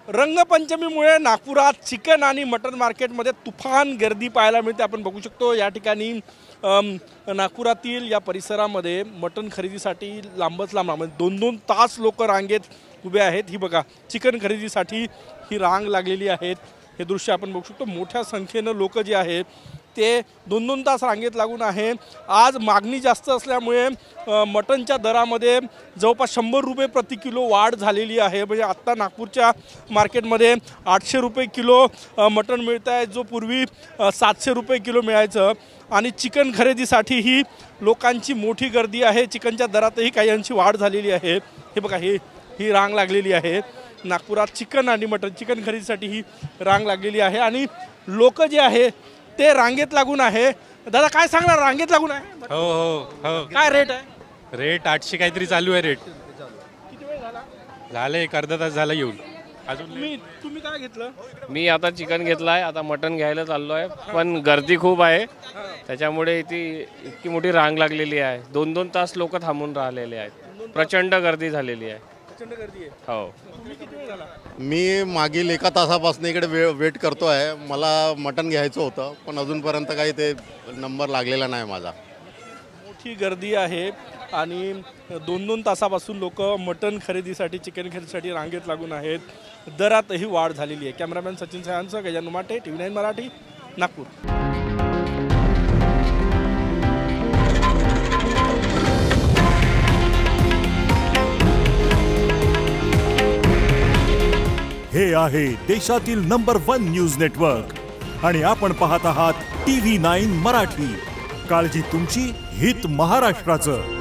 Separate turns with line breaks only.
रंगपंचमीमुळे नागपुरात चिकन आणि मटन मार्केटमध्ये तुफान गर्दी पाहायला मिळते। आपण बघू शकतो या ठिकाणी नागपुरातील या परिसरामध्ये मटन खरेदीसाठी लांबच लांब म्हणजे 2-2 तास लोक रांगेत उभे आहेत। ही बघा चिकन खरेदीसाठी ही रांग लागलेली आहे। हे दृश्य आपण बघू शकतो। मोठ्या संख्येने लोक जे आहेत ते 2-2 तास रांगेत लागून आहे। आज मागणी जास्त असल्यामुळे मटनच्या दरामध्ये जवळपास 100 रुपये प्रति किलो वाढ झालेली आहे। म्हणजे आत्ता नागपूरच्या मार्केटमध्ये 800 रुपये किलो मटन मिळत आहे, जो पूर्वी 700 रुपये किलो मिळायचं। आणि चिकन खरेदीसाठी ही लोकांची मोठी गर्दी आहे। चिकनच्या दरातही काही अंशी वाढ झालेली आहे। हे बघा ही रांग लागलेली आहे। नागपुरात चिकन आणि मटन चिकन खरेदीसाठी ही रांग लागलेली आहे आणि लोक जे आहे ते रांगेत लागून आहे। दादा काय सांगणार, रांगेत लागून आहे?
हो हो हो।
काय रेट आहे?
रेट 800 काहीतरी चालू आहे रेट।
किती वेळ झाला?
झालं एक अर्धा तास झाला येऊन। अजून
तुम्ही काय घेतलं?
मी आता चिकन घेतलाय, आता मटन घ्यायला चाललो आहे, पण गर्दी खूप आहे त्याच्यामुळे इतकी मोठी रांग लागलेली आहे। 2-2 तास लोक थांबून राहिलेले आहेत। प्रचंड गर्दी झालेली आहे।
प्रचंड गर्दी आहे।
हो।
तुम्ही किती वेळ झाला?
मी मागील 1 तासापासून इकडे वेट करतो आहे। मला मटन घ्यायचं होतं पण अजूनपर्यंत काही ते नंबर लागलेला नाही माझा।
मोठी गर्दी आहे आणि 2-2 तासापासून लोक मटन खरेदीसाठी चिकन खरेदीसाठी रांगेत लागून आहेत। दरातही वाढ झालेली आहे। कॅमेरामॅन सचिन सहांसह गजानन माटे, TV9 मराठी, नागपूर।
हे आहे देशातील नंबर 1 न्यूज नेटवर्क आणि आपण पाहत आहात TV9 मराठी। काळजी तुमची, हित महाराष्ट्राचं।